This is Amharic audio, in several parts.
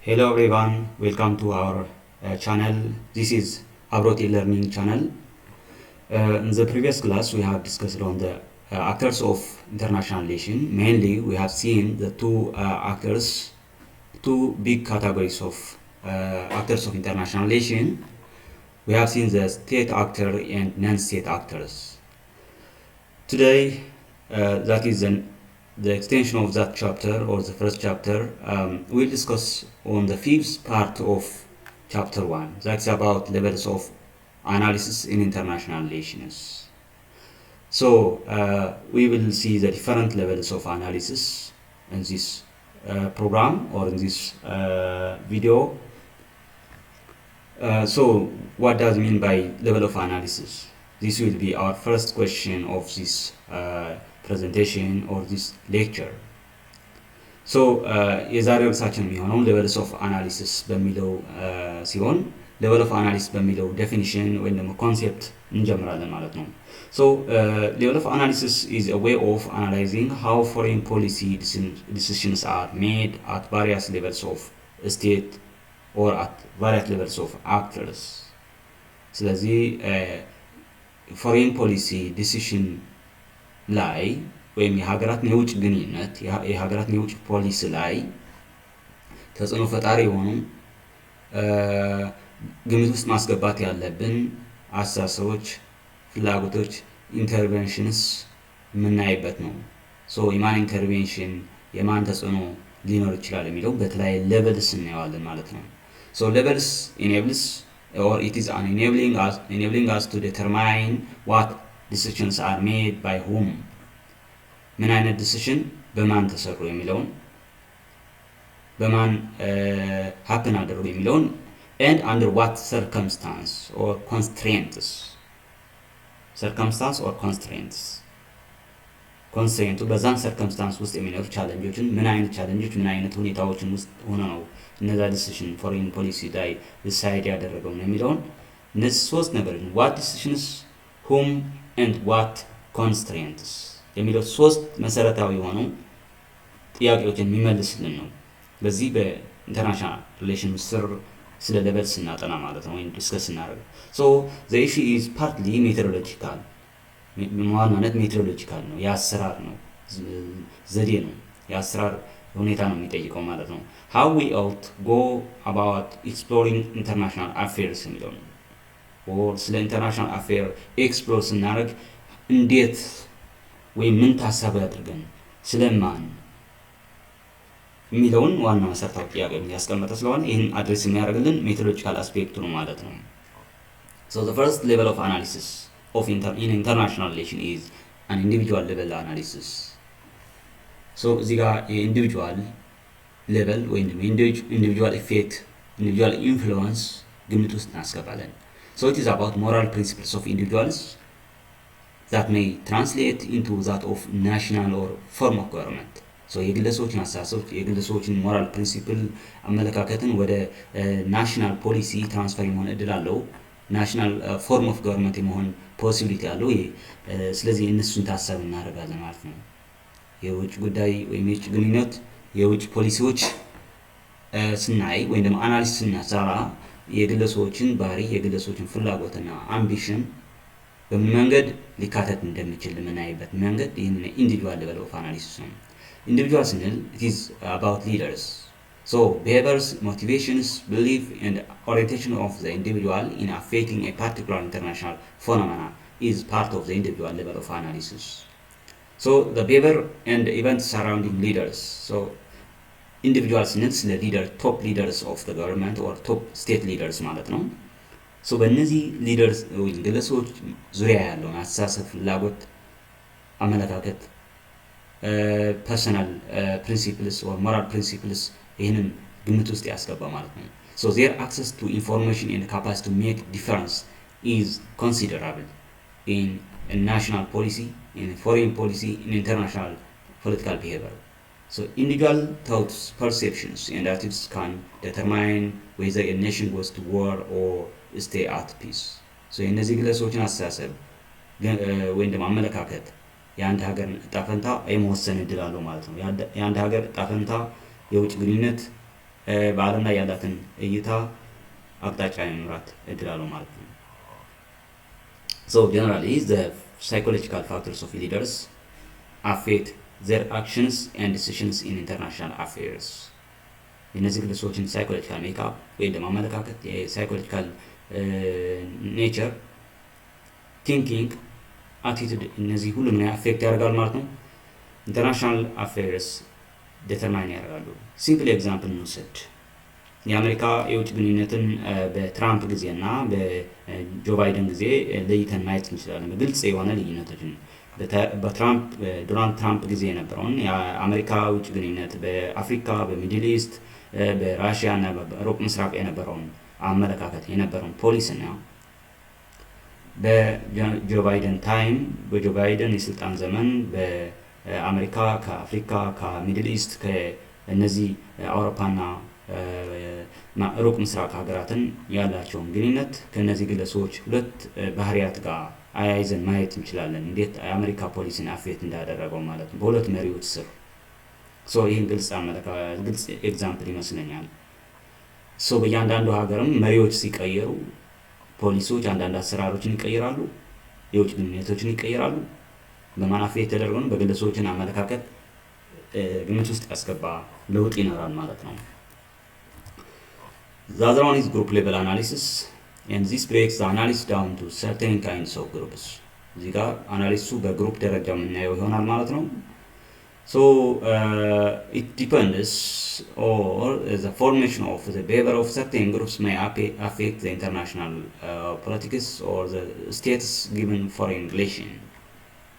Hello everyone, welcome to our channel. This is Abroti Learning channel. In the previous class, we have discussed on the actors of international relation. Mainly, we have seen the two big categories of actors of international relation. We have seen the state actor and non-state actors. Today, that is the extension of that chapter or the first chapter. We'll discuss on the fifth part of chapter 1. That's about levels of analysis in international relations. So we will see the different levels of analysis in this program or in this video. So what does it mean by level of analysis? This will be our first question of this presentation or this lecture. So የዛሬው ርዕሳችን የሚሆነው ሌቨልስ ኦፍ አናሊሲስ በሚለው ሲሆን ሌቨል ኦፍ አናሊሲስ በሚለው ዴፊኒሽን ወይም ደግሞ ኮንሴፕት እንጀምራለን ማለት ነው። So level of analysis is a way of analyzing how foreign policy decisions are made at various levels of state or at various levels of actors. ስለዚህ ፎሬን ፖሊሲ ዲሲሽን ላይ ወይም የሀገራትን የውጭ ግንኙነት የሀገራትን የውጭ ፖሊሲ ላይ ተጽዕኖ ፈጣሪ የሆኑ ግምት ውስጥ ማስገባት ያለብን አስተሳሰቦች፣ ፍላጎቶች፣ ኢንተርቬንሽንስ የምናይበት ነው። ሶ የማን ኢንተርቬንሽን የማን ተጽዕኖ ሊኖር ይችላል የሚለው በተለያየ ሌቨልስ እናየዋለን ማለት ነው። ሶ ሌቨልስ enables or it is enabling us to determine what decisions are made by whom ምን አይነት ዲሲሽን በማን ተሰሩ የሚለውን በማን happen አደረጉ የሚለውን and under what circumstance or constraints ኮንስትሬንቱ በዛን ሰርከምስታንስ ውስጥ የሚኖሩ ቻሌንጆችን ምን አይነት ቻሌንጆች ምን አይነት ሁኔታዎችን ውስጥ ሆነ ነው እነዛ ዲሲሽን ፎሬን ፖሊሲ ላይ ዲሳይድ ያደረገው ነው የሚለውን እነዚህ ሶስት ነገሮች what decisions whom and what constraints የሚለው ሶስት መሰረታዊ የሆኑ ጥያቄዎችን የሚመልስልን ነው በዚህ በኢንተርናሽናል ሪሌሽን ስር ስለ ሌቨል ስናጠና ማለት ነው ወይም ዲስከስ እናደርግ so the issue is partly methodological ማለት ሜትሮሎጂካል ነው የአሰራር ነው ዘዴ ነው የአሰራር ሁኔታ ነው የሚጠይቀው ማለት ነው how we ought go about exploring international affairs የሚለው ነው or ስለ ኢንተርናሽናል አፌር ኤክስፕሎር ስናደርግ እንዴት ወይም ምን ታሳቢ አድርገን ስለማን የሚለውን ዋና መሰረታዊ ጥያቄ ያስቀመጠ ስለሆነ ይህን አድሬስ የሚያደርግልን ሜትሮሎጂካል አስፔክቱ ነው ማለት ነው so the first level of analysis of in international relation is an individual level analysis. So እዚህ ጋር የኢንዲቪጁዋል ሌቨል ወይም individual effect, individual influence ግምት ውስጥ እናስገባለን. So it is about moral principles of individuals that may translate into that of national or form of government. So የግለሰቦችን አስተሳሰብ የግለሰቦችን ሞራል ፕሪንሲፕል አመለካከትን ወደ ናሽናል ፖሊሲ ትራንስፈር የመሆን እድል አለው ናሽናል ፎርም ኦፍ ገቨርንመንት የመሆን ፖሲቢሊቲ አለው ስለዚህ እነሱን ታሳቢ እናደርጋለን ማለት ነው የውጭ ጉዳይ ወይም የውጭ ግንኙነት የውጭ ፖሊሲዎች ስናይ ወይም ደግሞ አናሊሲስ ስናሰራ የግለሰቦችን ባህሪ የግለሰቦችን ፍላጎትና አምቢሽን በመንገድ ሊካተት እንደሚችል የምናይበት መንገድ ይህን ኢንዲቪጁዋል ሌቨል ኦፍ አናሊሲስ ነው ኢንዲቪጁዋል ስንል it is about leaders So, behaviors, motivations, belief, and orientation of the individual in affecting a particular international phenomena is part of the individual level of analysis. So, the behavior and events surrounding leaders. So, individuals needs the leader, top leaders of the government or top state leaders ማለት ነው. So, በእነዚህ leaders ወይም ግለሰቦች ዙሪያ ያለውን አስተሳሰብ ፍላጎት አመለካከት personal principles or moral principles ይህንን ግምት ውስጥ ያስገባ ማለት ነው so their access to information and capacity to make difference is considerable in a national policy in foreign policy in international political behavior so individual thoughts perceptions and attitudes can determine whether a nation goes to war or stay at peace so እነዚህ ግለሰቦችን አስተሳሰብ ወይም ደግሞ አመለካከት የአንድ ሀገር ዕጣ ፈንታ የመወሰን እድል አለው ማለት ነው የአንድ ሀገር ዕጣ ፈንታ የውጭ ግንኙነት በዓለም ላይ ያላትን እይታ አቅጣጫ የመምራት እድል አለው ማለት ነው። So generally the psychological factors of leaders affect their actions and decisions in international affairs. እነዚህ ግለሰቦችን ሳይኮሎጂካል ሜካፕ ወይም ደግሞ አመለካከት የሳይኮሎጂካል ኔቸር ቲንኪንግ አቲቱድ እነዚህ ሁሉ ምን አፌክት ያደርጋሉ ማለት ነው ኢንተርናሽናል አፌርስ ዲተርማይን ያደርጋሉ። ሲምፕል ኤግዛምፕል እንውሰድ። የአሜሪካ የውጭ ግንኙነትን በትራምፕ ጊዜና በጆ ባይደን ጊዜ ለይተን ማየት እንችላለን። ግልጽ የሆነ ልዩነቶችን ዶናልድ ትራምፕ ጊዜ የነበረውን የአሜሪካ ውጭ ግንኙነት በአፍሪካ፣ በሚድል ኢስት፣ በራሽያ እና በሩቅ ምስራቅ የነበረውን አመለካከት የነበረውን ፖሊስና በጆ ባይደን ታይም በጆ ባይደን የስልጣን ዘመን በአሜሪካ ከአፍሪካ ከሚድል ኢስት ከእነዚህ አውሮፓና ሩቅ ምስራቅ ሀገራትን ያላቸውን ግንኙነት ከነዚህ ግለሰቦች ሁለት ባህሪያት ጋር አያይዘን ማየት እንችላለን። እንዴት የአሜሪካ ፖሊሲን አፌክት እንዳደረገው ማለት ነው በሁለት መሪዎች ስር። ይህን ግልጽ ኤግዛምፕል ይመስለኛል። በእያንዳንዱ ሀገርም መሪዎች ሲቀየሩ ፖሊሶች አንዳንድ አሰራሮችን ይቀይራሉ፣ የውጭ ግንኙነቶችን ይቀይራሉ። በማን አፌክት ተደርጎ ነው? በግለሰቦችን አመለካከት ግምት ውስጥ ያስገባ ለውጥ ይኖራል ማለት ነው። The other one is group level analysis, and this breaks the analysis down to certain kinds of groups. እዚህ ጋር አናሊሲሱ በግሩፕ ደረጃ የምናየው ይሆናል ማለት ነው። It depends or the formation of the behavior of certain groups may affect the international politics or the status given foreign relation.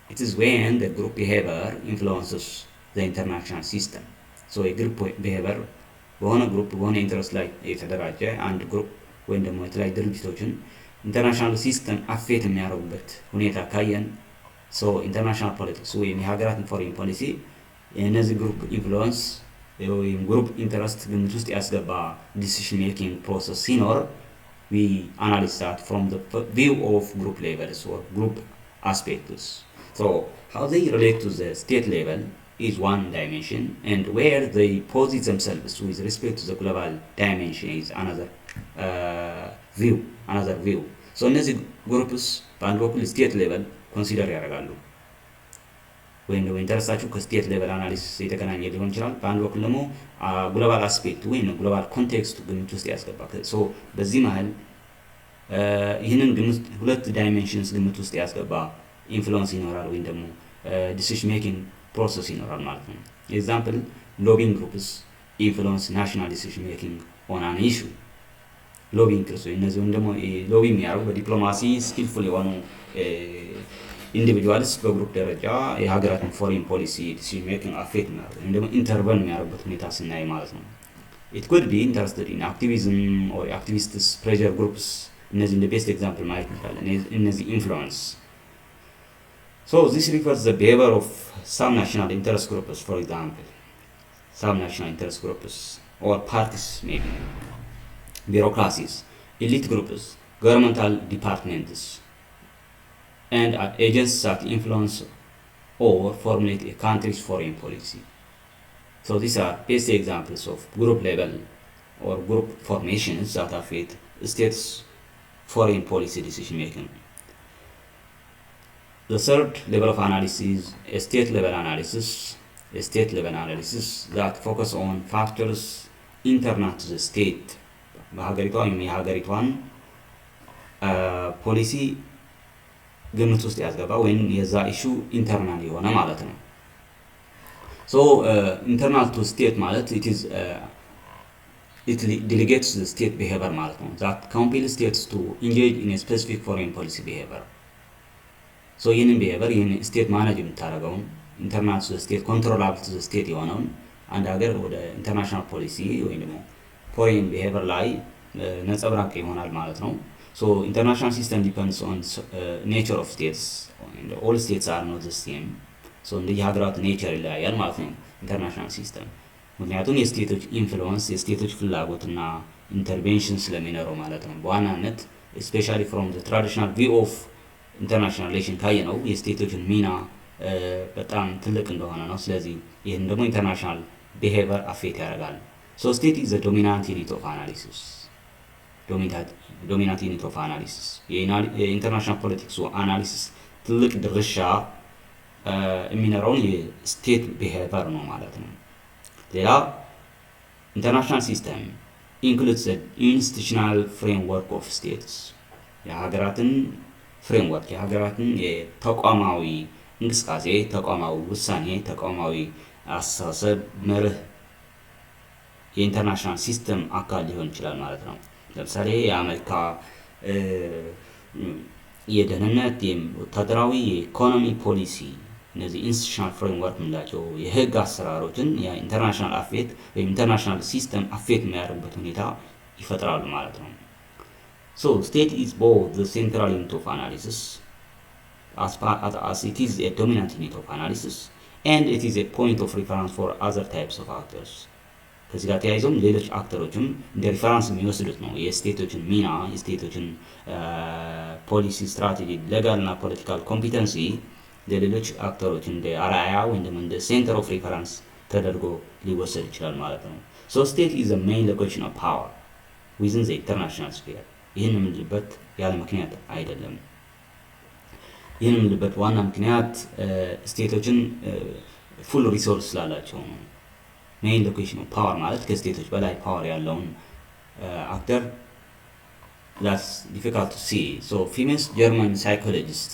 It is when the group behavior influences the international system. A group behavior በሆነ ግሩፕ በሆነ ኢንተረስት ላይ የተደራጀ አንድ ግሩፕ ወይም ደግሞ የተለያዩ ድርጅቶችን ኢንተርናሽናል ሲስተም አፌክት የሚያደርጉበት ሁኔታ ካየን ኢንተርናሽናል ፖለቲክስ ወይም የሀገራትን ፎሬን ፖሊሲ የእነዚህ ግሩፕ ኢንፍሉዌንስ ወይም ግሩፕ ኢንተረስት ግምት ውስጥ ያስገባ ዲሲሽን ሜኪንግ ፕሮሰስ ሲኖር we analyze that from the view of group levels or group aspects. How they relate to the state level is one dimension, and where they posit themselves with respect to the global dimension is another view. እነዚህ ግሩፕስ በአንድ በኩል ስቴት ሌቨል ኮንሲደር ያደርጋሉ ወይም ደግሞ ኢንተረስታቸው ከስቴት ሌቨል አናሊሲስ የተገናኘ ሊሆን ይችላል። በአንድ በኩል ደግሞ ግሎባል አስፔክት ወይም ግሎባል ኮንቴክስቱ ግምት ውስጥ ያስገባ። በዚህ መሀል ይህንን ግምት ሁለት ዳይሜንሽንስ ግምት ውስጥ ያስገባ ኢንፍሉዌንስ ይኖራል ወይም ደግሞ ዲሲሽን ሜኪንግ ፕሮሰስ ይኖራል ማለት ነው። ኤግዛምፕል ሎቢንግ ግሩፕስ ኢንፍሉዌንስ ናሽናል ዲሲሽን ሜኪንግ ኦን አን ኢሹ። ሎቢንግ ግሩፕስ እነዚህም ደግሞ ሎቢ የሚያደርጉ በዲፕሎማሲ ስኪልፉል የሆኑ ኢንዲቪጁዋልስ በግሩፕ ደረጃ የሀገራትን ፎሬን ፖሊሲ ዲሲሽን ሜኪንግ አፌክት የሚያደርጉ ወይም ደግሞ ኢንተርቨን የሚያደርጉበት ሁኔታ ስናይ ማለት ነው። ኢት ኩድ ቢ ኢንተረስትድ ኢን አክቲቪዝም ኦር አክቲቪስትስ ፕሬዠር ግሩፕስ። እነዚህ እንደ ቤስት ኤግዛምፕል ማየት እንችላለን። እነዚህ ኢንፍሉዌንስ this refers the behavior of some national interest groups, for example, some national interest groups or parties, maybe bureaucracies, elite groups, governmental departments, and agencies that influence or formulate a country's foreign policy. These are basic examples of group level or group formations that affect states' foreign policy decision making. The third level of analysis is a state level analysis that focus on factors internal to the state. በሀገሪቷ ወይም የሀገሪቷን ፖሊሲ ግምት ውስጥ ያስገባ ወይም የዛ ኢሹ ኢንተርናል የሆነ ማለት ነው። ኢንተርናል ቱ ስቴት ማለት it delegates the state behavior ማለት ነው። that compels states to engage in a specific foreign policy behavior. ይህንን ቢሄቨር ይህን ስቴት ማኔጅ የምታደርገውን ኢንተርናል ቱ ስቴት ኮንትሮላብል ቱ ስቴት የሆነውን አንድ ሀገር ወደ ኢንተርናሽናል ፖሊሲ ወይም ደግሞ ፎሬን ቢሄቨር ላይ ነጸብራቅ ይሆናል ማለት ነው። ኢንተርናሽናል ሲስተም ዲፔንድስ ኦን ኔቸር ኦፍ ስቴትስ ኦል ስቴትስ አር ኖት ዘ ሴም። እንደየ ሀገራት ኔቸር ይለያያል ማለት ነው ኢንተርናሽናል ሲስተም። ምክንያቱም የስቴቶች ኢንፍሉዌንስ የስቴቶች ፍላጎትና ኢንተርቬንሽን ስለሚኖረው ማለት ነው። በዋናነት ስፔሻሊ ፍሮም ዘ ትራዲሽናል ቪው ኦፍ ኢንተርናሽናል ሪሌሽን ካየ ነው የስቴቶችን ሚና በጣም ትልቅ እንደሆነ ነው። ስለዚህ ይህን ደግሞ ኢንተርናሽናል ቢሄቪየር አፌክት ያደርጋል። So state is the dominant unit of analysis. ዶሚናንት ዩኒት ኦፍ አናሊሲስ የኢንተርናሽናል ፖለቲክሱ አናሊሲስ ትልቅ ድርሻ የሚኖረውን የስቴት ቢሄቨር ነው ማለት ነው። ሌላ ኢንተርናሽናል ሲስተም ኢንክሉድስ ኢንስቲቱሽናል ፍሬምወርክ ኦፍ ስቴትስ የሀገራትን ፍሬምወርክ የሀገራትን የተቋማዊ እንቅስቃሴ፣ ተቋማዊ ውሳኔ፣ ተቋማዊ አስተሳሰብ መርህ የኢንተርናሽናል ሲስተም አካል ሊሆን ይችላል ማለት ነው። ለምሳሌ የአሜሪካ የደህንነት፣ ወታደራዊ፣ የኢኮኖሚ ፖሊሲ እነዚህ ኢንስቲቱሽናል ፍሬምወርክ የምንላቸው የህግ አሰራሮችን የኢንተርናሽናል አፌት ወይም ኢንተርናሽናል ሲስተም አፌት የሚያደርጉበት ሁኔታ ይፈጥራሉ ማለት ነው። So state is both the central unit of analysis as it is a dominant unit of analysis and it is a point of reference for other types of actors. ከዚህ ጋር ተያይዞም ሌሎች አክተሮችም እንደ ሪፈረንስ የሚወስዱት ነው የስቴቶችን ሚና፣ የስቴቶችን ፖሊሲ፣ ስትራቴጂ፣ ሌጋል እና ፖለቲካል ኮምፒተንሲ ለሌሎች አክተሮች እንደ አርአያ ወይም ደግሞ እንደ ሴንተር ኦፍ ሪፈረንስ ተደርጎ ሊወሰድ ይችላል ማለት ነው። ሶ ስቴት ኢዝ ዘ ሜይን ሎኬሽን ኦፍ ፓወር ዊዝን ዘ ኢንተርናሽናል ስፌር። ይህን የምንልበት ያለ ምክንያት አይደለም። ይህን የምንልበት ዋና ምክንያት ስቴቶችን ፉል ሪሶርስ ስላላቸው ነው። ሜይን ሎኬሽን ኦፍ ፓወር ማለት ከስቴቶች በላይ ፓወር ያለውን አክተር that's difficult to see. So famous German sociologist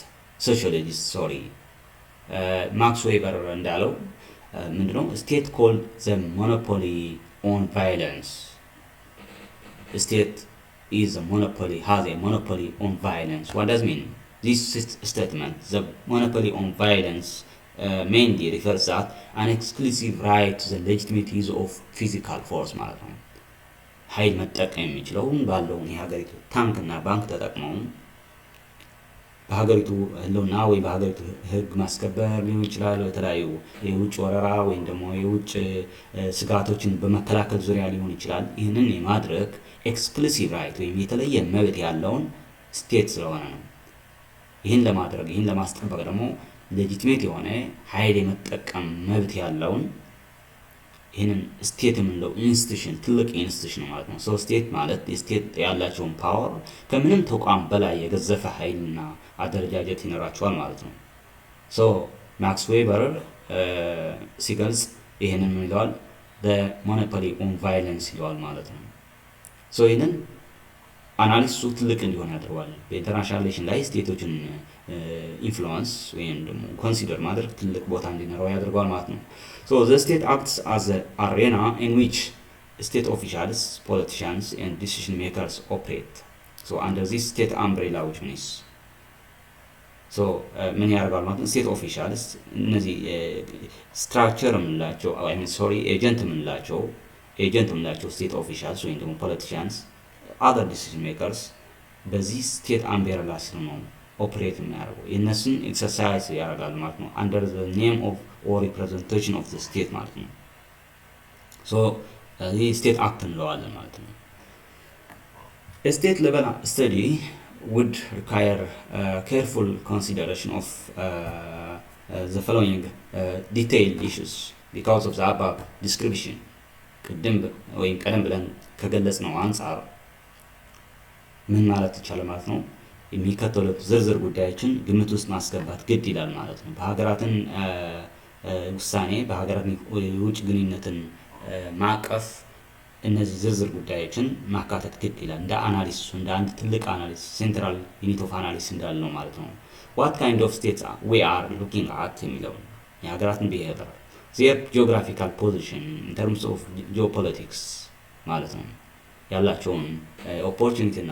ማክስ ዌበር እንዳለው ምንድነው ስቴት ኮልድ ዘ ሞኖፖሊ ኦን ቫይለንስ state is a monopoly, has a monopoly on violence. What does it mean? This statement, the monopoly on violence, mainly refers that an exclusive right to the legitimate use of physical force ማለት ነው። ኃይል መጠቀም የሚችለውን ባለውን የሀገሪቱ ታንክና ባንክ ተጠቅመው በሀገሪቱ ህልውና ወይ በሀገሪቱ ህግ ማስከበር ሊሆን ይችላል። የተለያዩ የውጭ ወረራ ወይም ደግሞ የውጭ ስጋቶችን በመከላከል ዙሪያ ሊሆን ይችላል። ይህንን የማድረግ ኤክስክሉሲቭ ራይት ወይም የተለየ መብት ያለውን ስቴት ስለሆነ ነው። ይህን ለማድረግ ይህን ለማስጠበቅ ደግሞ ሌጂቲሜት የሆነ ኃይል የመጠቀም መብት ያለውን ይህንን ስቴት የምንለው ኢንስቲቱሽን ትልቅ ኢንስቲቱሽን ማለት ነው። ሶ ስቴት ማለት የስቴት ያላቸውን ፓወር ከምንም ተቋም በላይ የገዘፈ ኃይልና አደረጃጀት ይኖራቸዋል ማለት ነው። ሶ ማክስ ዌበር ሲገልጽ ይህንን ምን ይለዋል? ሞኖፖሊ ኦን ቫይለንስ ይለዋል ማለት ነው። ሶ ይህንን አናሊሲሱ ትልቅ እንዲሆን ያደርገዋል። በኢንተርናሽናል ሪሌሽን ላይ ስቴቶችን ኢንፍሉዌንስ ወይም ደግሞ ኮንሲደር ማድረግ ትልቅ ቦታ እንዲኖረው ያደርገዋል ማለት ነው። So the state acts as an arena in which state officials, politicians and decision makers operate. So under this state umbrella which means so ምን ያደርጋል ማለት ነው? ስቴት ኦፊሻልስ እነዚህ ስትራክቸር የምንላቸው ኤጀንት የምንላቸው ስቴት ኦፊሻልስ ወይም ደግሞ ፖለቲሽያንስ other decision makers በዚህ ስቴት አምብሬላ ስር ነው ኦፕሬት የሚያደርገው የእነሱን ኤክሰርሳይዝ ያደርጋል ማለት ነው። under the name of or representation of the state ማለት ነው። so ይህ ስቴት አክት እንለዋለን ማለት ነው። A state level study would require careful consideration of the following detailed issues because of the above description ቀደም ብለን ከገለጽነው አንጻር ምን ማለት ይቻላል ማለት ነው። የሚከተሉት ዝርዝር ጉዳዮችን ግምት ውስጥ ማስገባት ግድ ይላል ማለት ነው። በሀገራትን ውሳኔ በሀገራትን የውጭ ግንኙነትን ማቀፍ እነዚህ ዝርዝር ጉዳዮችን ማካተት ግድ ይላል። እንደ አናሊሲሱ እንደ አንድ ትልቅ አናሊሲስ ሴንትራል ዩኒት ኦፍ አናሊሲስ እንዳልነው ማለት ነው። what kind of states we are looking at የሚለው የሀገራትን behavior, their geographical position in terms of geopolitics ማለት ነው። ያላቸውን ኦፖርቹኒቲ እና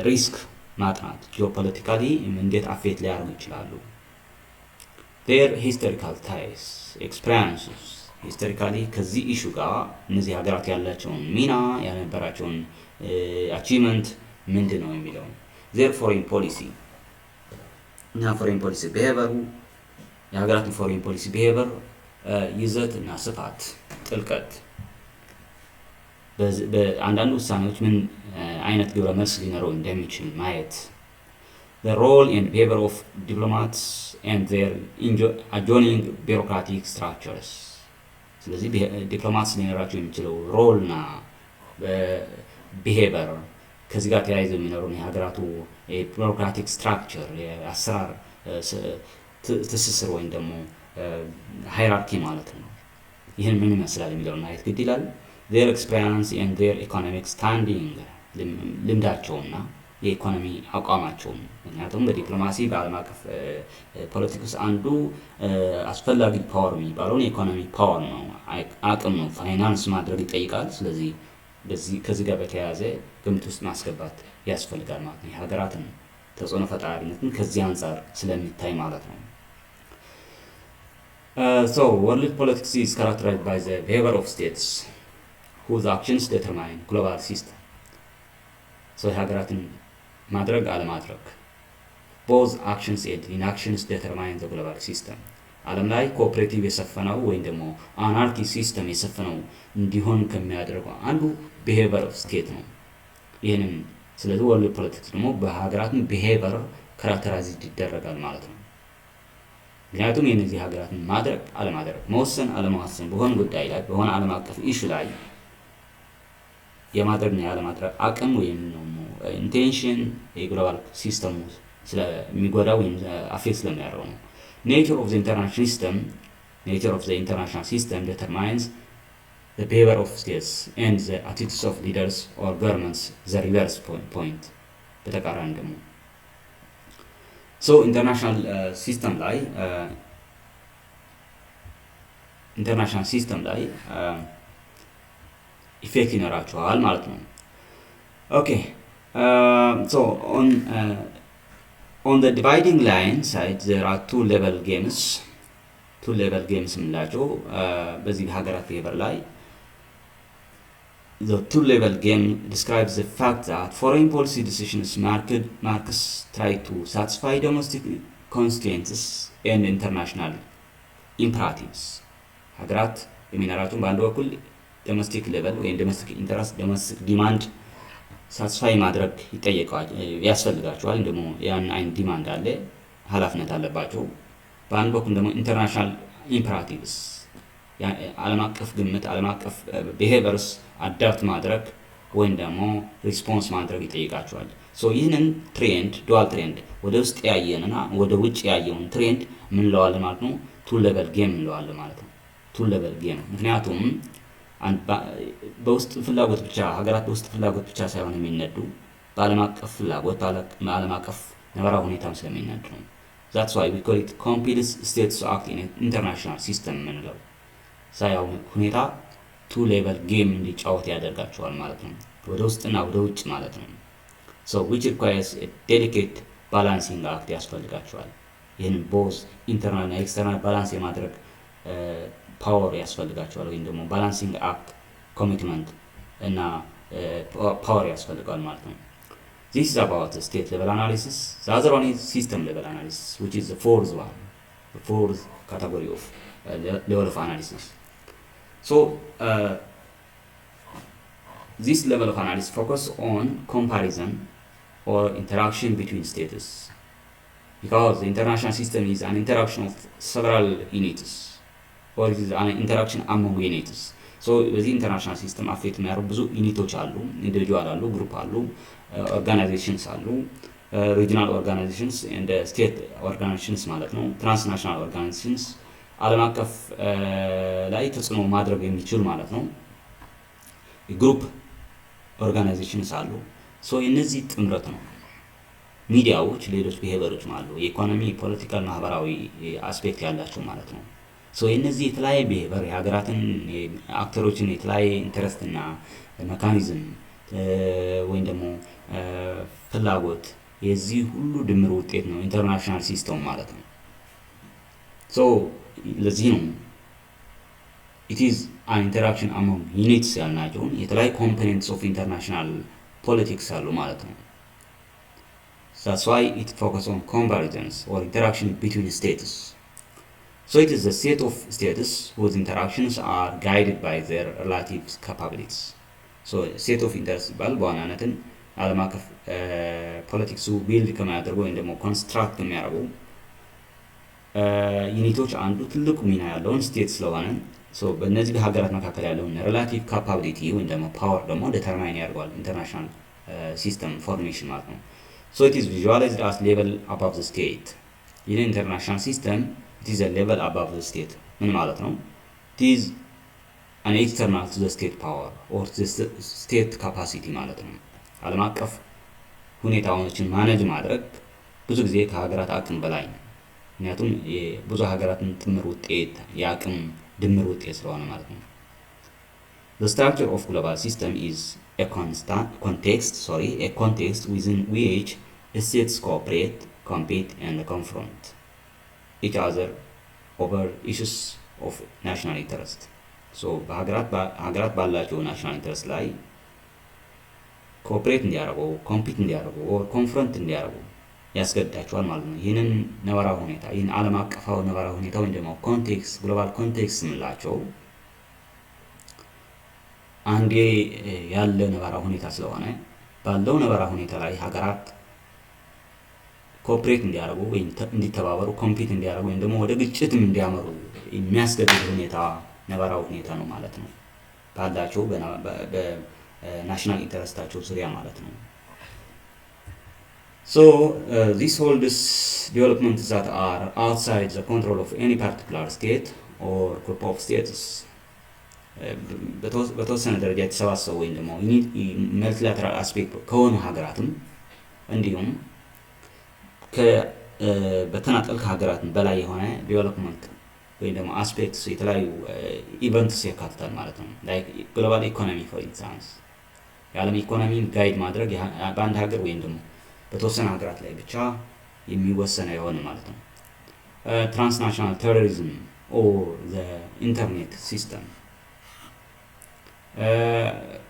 ሪስክ ማጥናት ጂኦፖለቲካሊ እንዴት አፌክት ሊያደርጉ ይችላሉ። their historical ties, experiences ሂስቶሪካሊ ከዚህ ኢሹ ጋር እነዚህ ሀገራት ያላቸውን ሚና ያነበራቸውን አቺቭመንት ምንድን ነው የሚለው their foreign policy እና foreign policy behavior የሀገራትን foreign policy behavior ይዘት እና ስፋት ጥልቀት በአንዳንድ ውሳኔዎች ምን አይነት ግብረ መልስ ሊኖረው እንደሚችል ማየት the role and behavior of diplomats and their adjoining bureaucratic structures ስለዚህ ዲፕሎማትስ ሊኖራቸው የሚችለው ሮልና ቢሄቨር ከዚህ ጋር ተያይዘው የሚኖረው የሀገራቱ የቢሮክራቲክ ስትራክቸር የአሰራር ትስስር ወይም ደግሞ ሃይራርኪ ማለት ነው። ይህን ምን ይመስላል የሚለውን ማየት ግድ ይላል። their experience and their economic standing ልምዳቸውና የኢኮኖሚ አቋማቸውን ምክንያቱም በዲፕሎማሲ በዓለም አቀፍ ፖለቲክስ አንዱ አስፈላጊ ፓወር የሚባለውን የኢኮኖሚ ፓወር ነው፣ አቅም ነው፣ ፋይናንስ ማድረግ ይጠይቃል። ስለዚህ ከዚህ ጋር በተያያዘ ግምት ውስጥ ማስገባት ያስፈልጋል ማለት ነው። የሀገራትን ተጽዕኖ ፈጣሪነትን ከዚህ አንጻር ስለሚታይ ማለት ነው። So world politics is characterized by the behavior of states whose actions determine global system. So የሀገራትን ማድረግ አለማድረግ both actions and inactions determine the global system. ዓለም ላይ ኮኦፕሬቲቭ የሰፈነው ወይም ደግሞ አናርኪ ሲስተም የሰፈነው እንዲሆን ከሚያደርገው አንዱ ቢሄቨር ኦፍ ስቴት ነው። ይህንን ስለዚህ ወርልድ ፖለቲክስ ደግሞ በሀገራትን ቢሄቨር ካራክተራይዝድ ይደረጋል ማለት ነው። ምክንያቱም የነዚህ ሀገራትን ማድረግ አለማድረግ፣ መወሰን አለመወሰን በሆነ ጉዳይ ላይ በሆነ ዓለም አቀፍ ኢሹ ላይ የማድረግና ያለማድረግ አቅም ወይም ኢንቴንሽን የግሎባል ሲስተሙ ስለሚጎዳ ወይም አፌክት ስለሚያደርገው ነው። Nature of the international system determines the behavior of states and the attitudes of leaders or governments, the reverse point. በተቃራኒ ደግሞ ኢንተርናሽናል ሲስተም ላይ ኢፌክት ይኖራቸዋል ማለት ነው። ኦኬ on the dividing line side there are two level games የምንላቸው በዚህ ሀገራት ቢሄቨር ላይ the two level game describes the fact that foreign policy decisions markets try to satisfy domestic constraints and international imperatives. ሀገራት የሚኖራቸው በአንድ በኩል ዶሜስቲክ ሌቨል ወይም ዶሜስቲክ ኢንተረስት ዶሜስቲክ ዲማንድ ሳትስፋይ ማድረግ ያስፈልጋቸዋል። ደግሞ ያን አይነት ዲማንድ አለ፣ ኃላፊነት አለባቸው። በአንድ በኩል ደግሞ ኢንተርናሽናል ኢምፐራቲቭስ ዓለም አቀፍ ግምት ዓለም አቀፍ ቢሄቨርስ አዳፕት ማድረግ ወይም ደግሞ ሪስፖንስ ማድረግ ይጠይቃቸዋል። ይህንን ትሬንድ ዱዋል ትሬንድ ወደ ውስጥ ያየንና ወደ ውጭ ያየውን ትሬንድ ምን እንለዋለን ማለት ነው? ቱ ሌቨል ጌም እንለዋለን ማለት ነው። ቱ ሌቨል ጌም ምክንያቱም በውስጥ ፍላጎት ብቻ ሀገራት በውስጥ ፍላጎት ብቻ ሳይሆን የሚነዱ በዓለም አቀፍ ፍላጎት በዓለም አቀፍ ነባራዊ ሁኔታም ስለሚነዱ ነው። that's why we call it compels states to act in an international system የምንለው ሳያው ሁኔታ ቱ ሌቨል ጌም እንዲጫወት ያደርጋቸዋል ማለት ነው። ወደ ውስጥና ወደ ውጭ ማለት ነው። which requires a delicate balancing act ያስፈልጋቸዋል። ይህን both internal እና external balance የማድረግ ፓወር ያስፈልጋቸዋል ወይም ደግሞ ባላንሲንግ አክት ኮሚትመንት እና ፓወር ያስፈልጋል ማለት ነው። This is about state level analysis. The other one is system level analysis, which is the fourth category of level of analysis. This level of analysis focus on comparison or interaction between states, because the international system is an interaction of several units. or it is an interaction among units. በዚህ ኢንተርናሽናል ሲስተም አፌክት የሚያደርጉ ብዙ ዩኒቶች አሉ፣ ኢንዲቪጁዋል አሉ፣ ግሩፕ አሉ፣ ኦርጋናይዜሽንስ አሉ፣ ሪጂናል ኦርጋናይዜሽንስ እንደ ስቴት ኦርጋናይዜሽንስ ማለት ነው፣ ትራንስናሽናል ኦርጋናይዜሽንስ ዓለም አቀፍ ላይ ተጽዕኖ ማድረግ የሚችሉ ማለት ነው፣ ግሩፕ ኦርጋናይዜሽንስ አሉ። የነዚህ ጥምረት ነው። ሚዲያዎች ሌሎች ቢሄቨሮች አሉ፣ የኢኮኖሚ ፖለቲካል ማህበራዊ አስፔክት ያላቸው ማለት ነው። የነዚህ የተለያየ ቢሄቨር የሀገራትን አክተሮችን የተለያየ ኢንተረስት እና ሜካኒዝም ወይም ደግሞ ፍላጎት የዚህ ሁሉ ድምር ውጤት ነው ኢንተርናሽናል ሲስተም ማለት ነው። ለዚህ ነው it is an interaction among units ያልናቸውን የተለያየ components of international politics አሉ ማለት ነው። That's why it focuses on convergence or interaction between states. It is a set of states whose interactions are guided by their relative capabilities. Set of interests ይባል በዋናነትን ዓለም አቀፍ ፖለቲክሱ ቢልድ ከሚያደርጉ ወይም ደግሞ ኮንስትራክት ከሚያደርጉ ዩኒቶች አንዱ ትልቁ ሚና ያለውን ስቴት ስለሆነ ሶ በእነዚህ በሀገራት መካከል ያለውን ሬላቲቭ ካፓቢሊቲ ወይም ደግሞ ፓወር ደግሞ ዲተርማይን ያደርገዋል ኢንተርናሽናል ሲስተም ፎርሜሽን ማለት ነው። ሶ ኢት ኢዝ ቪዥዋላይዝድ አስ ሌቨል አባቭ ዘ ስቴት። ይህ ኢንተርናሽናል ሲስተም ኢት ኢዝ ሌቨል አባቭ ዘ ስቴት ምን ማለት ነው? ኢት ኢዝ አን ኤክስተርናል ቱ ዘ ስቴት ፓወር ኦር ስቴት ካፓሲቲ ማለት ነው። ዓለም አቀፍ ሁኔታዎችን ማኔጅ ማድረግ ብዙ ጊዜ ከሀገራት አቅም በላይ ነው። ምክንያቱም የብዙ ሀገራትን ጥምር ውጤት የአቅም ድምር ውጤት ስለሆነ ማለት ነው። The structure of global system is a context within which states cooperate, compete, and confront each other over issues of national interest. So በሀገራት ባላቸው ናሽናል ኢንተረስት ላይ ኮኦፕሬት እንዲያደርጉ፣ ኮምፒት እንዲያደርጉ፣ ኮንፍረንት እንዲያደርጉ ያስገድዳቸዋል ማለት ነው። ይህንን ነባራዊ ሁኔታ ይህን ዓለም አቀፋዊ ነባራዊ ሁኔታ ወይም ደግሞ ኮንቴክስት ግሎባል ኮንቴክስት የምንላቸው አንዴ ያለ ነባራዊ ሁኔታ ስለሆነ ባለው ነባራዊ ሁኔታ ላይ ሀገራት ኮኦፕሬት እንዲያደርጉ ወይም እንዲተባበሩ ኮምፒት እንዲያደርጉ ወይም ደግሞ ወደ ግጭትም እንዲያመሩ የሚያስገድድ ሁኔታ ነባራዊ ሁኔታ ነው ማለት ነው። ባላቸው በናሽናል ኢንተረስታቸው ዙሪያ ማለት ነው። So this holds developments that are outside the control of any particular state or group of states. በተወሰነ ደረጃ የተሰባሰቡ ወይም ደግሞ መልቲላተራል አስፔክት ከሆኑ ሀገራትም እንዲሁም በተናጠል ከሀገራትም በላይ የሆነ ዴቨሎፕመንት ወይም ደግሞ አስፔክትስ የተለያዩ ኢቨንትስ ያካትታል ማለት ነው። ላይክ ግሎባል ኢኮኖሚ ፎር ኢንስታንስ የዓለም ኢኮኖሚን ጋይድ ማድረግ በአንድ ሀገር ወይም ደግሞ በተወሰነ ሀገራት ላይ ብቻ የሚወሰነ የሆነ ማለት ነው። ትራንስናሽናል ቴሮሪዝም ኦር ዘ ኢንተርኔት ሲስተም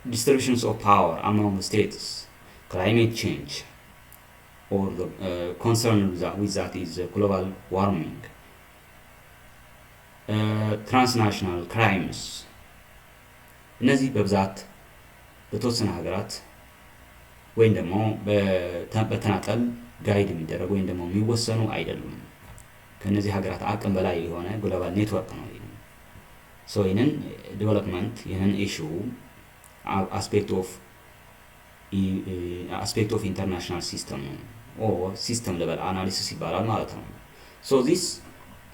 distributions of power among the states, climate change, or the concern with that is global warming, transnational crimes. እነዚህ በብዛት በተወሰነ ሀገራት ወይም ደግሞ በተናጠል ጋይድ የሚደረጉ ወይም ደግሞ የሚወሰኑ አይደሉም። ከነዚህ ሀገራት አቅም በላይ የሆነ ግሎባል ኔትወርክ ነው። ሶ ይህንን ዴቨሎፕመንት ይህንን ኢሹ አስፔክት ኦፍ ኢንተርናሽናል ሲስተም ኦር ሲስተም ሌቨል አናሊሲስ ይባላል ማለት ነው። ሶ ዚስ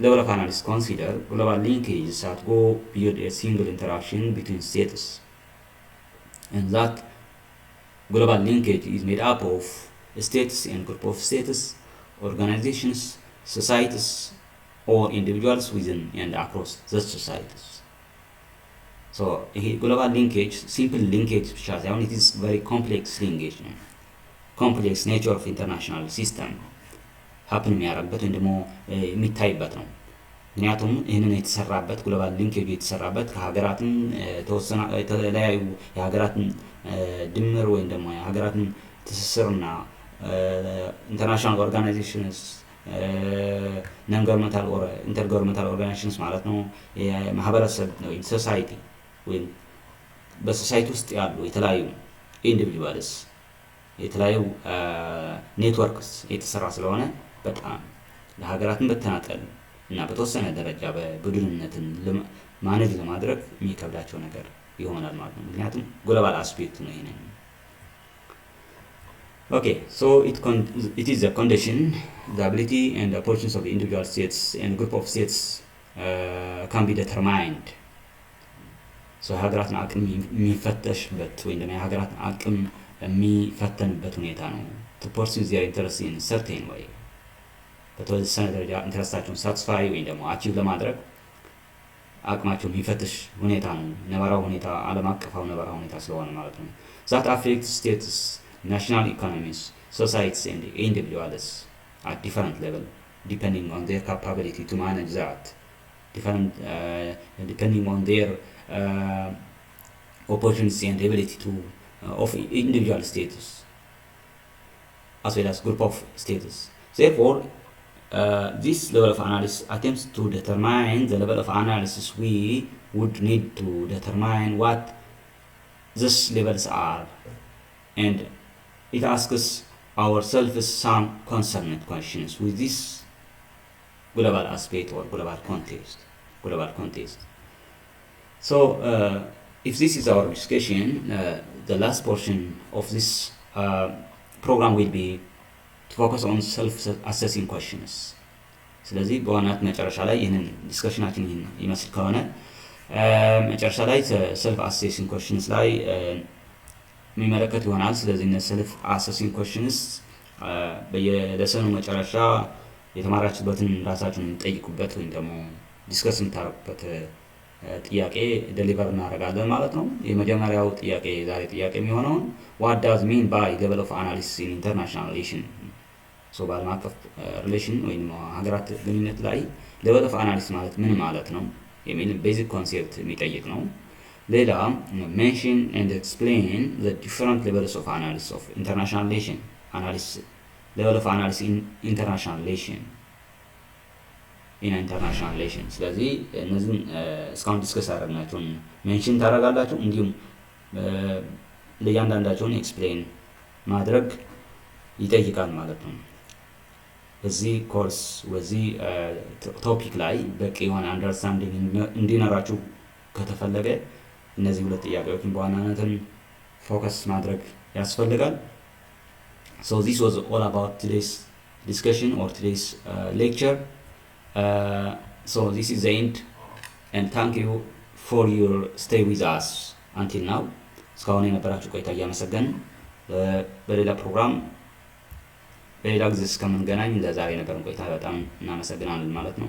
level of analysis consider global linkages that go beyond a single interaction between states, and that global linkage is made up of states and group of states, organizations, societies, or individuals within and across the societies. So global linkage simple linkage ብቻ ሳይሆን it is very complex linkage ነው። complex nature of international system ሀፕን የሚያደርግበት ወይም ደግሞ የሚታይበት ነው። ምክንያቱም ይህንን የተሰራበት ግሎባል ሊንኬጅ የተሰራበት ከሀገራትን የተለያዩ የሀገራትን ድምር ወይም ደግሞ የሀገራትን ትስስርና ኢንተርናሽናል ኦርጋናይዜሽንስ ነን ገቨርንመንታል ኦር ኢንተርገቨርንመንታል ኦርጋናይዜሽንስ ማለት ነው። የማህበረሰብ ወይም ሶሳይቲ ወይም በሶሳይቲ ውስጥ ያሉ የተለያዩ ኢንዲቪጁዋልስ የተለያዩ ኔትወርክስ የተሰራ ስለሆነ በጣም ለሀገራትን በተናጠል እና በተወሰነ ደረጃ በቡድንነትን ማኔጅ ለማድረግ የሚከብዳቸው ነገር ይሆናል ማለት ነው። ምክንያቱም ግሎባል አስፔክት ነው ይሄንን። Okay, so it is a condition, the ability and the opportunities of the individual states and group of states can be determined. So የሀገራትን አቅም የሚፈተሽበት ወይም ደግሞ የሀገራትን አቅም የሚፈተንበት ሁኔታ ነው። to pursue their interest in certain way በተወሰነ ደረጃ ኢንተረስታቸውን ሳትስፋይ ወይም ደግሞ አቺቭ ለማድረግ አቅማቸውን የሚፈትሽ ሁኔታ ነው። ነባራዊ ሁኔታ ዓለም አቀፋዊ ነባራዊ ሁኔታ ስለሆነ ማለት ነው። that affects states, national economies, societies, and individuals at different level depending on their capability to manage that, depending on their opportunity and ability to of individual status as well as group of status. Therefore, this level of analysis attempts to determine the level of analysis we would need to determine what these levels are, and it asks ourselves some concerned questions with this global aspect or global context. So if this is our discussion, the last portion of this program will be to focus on self-assessing questions. ስለዚህ በዋናነት መጨረሻ ላይ ይህንን ዲስከሽናችን ይህን ይመስል ከሆነ መጨረሻ ላይ ሰልፍ አሴሲንግ ኮሽንስ ላይ የሚመለከት ይሆናል። ስለዚህ እነ ሰልፍ አሴሲንግ ኮሽንስ በየለሰኑ መጨረሻ የተማራችሁበትን ራሳችሁን የምትጠይቁበት ወይም ደግሞ ዲስከስ የምታደርጉበት ጥያቄ ደሊቨር እናደርጋለን ማለት ነው። የመጀመሪያው ጥያቄ ዛሬ ጥያቄ የሚሆነውን what does mean by level of analysis in international relation? ሶ በዓለም አቀፍ ሪሌሽን ወይም ሀገራት ግንኙነት ላይ ሌቨል ኦፍ አናሊሲስ ማለት ምን ማለት ነው የሚል ቤዚክ ኮንሴፕት የሚጠይቅ ነው። ሌላ ሜንሽን ኤንድ ኤክስፕሌን ዘ ዲፈረንት ሌቨልስ ኦፍ አናሊሲስ ኦፍ ኢንተርናሽናል ሪሌሽን ሌቨል ኦፍ አናሊሲስ ኢን ኢንተርናሽናል ሪሌሽን ስለዚህ እነዚህን እስካሁን ዲስከስ ያደረግናቸውን ሜንሽን ታደርጋላችሁ፣ እንዲሁም ለእያንዳንዳቸውን ኤክስፕሌን ማድረግ ይጠይቃል ማለት ነው። በዚህ ኮርስ በዚህ ቶፒክ ላይ በቂ የሆነ አንደርስታንዲንግ እንዲኖራችሁ ከተፈለገ እነዚህ ሁለት ጥያቄዎችን በዋናነትን ፎከስ ማድረግ ያስፈልጋል። So this was all about today's discussion or today's lecture. So this is the end and thank you for your stay with us until now. እስካሁን የነበራችሁ ቆይታ እያመሰገን በሌላ ፕሮግራም በሌላ ጊዜ እስከምንገናኝ ለዛሬ የነበረን ቆይታ በጣም እናመሰግናለን ማለት ነው።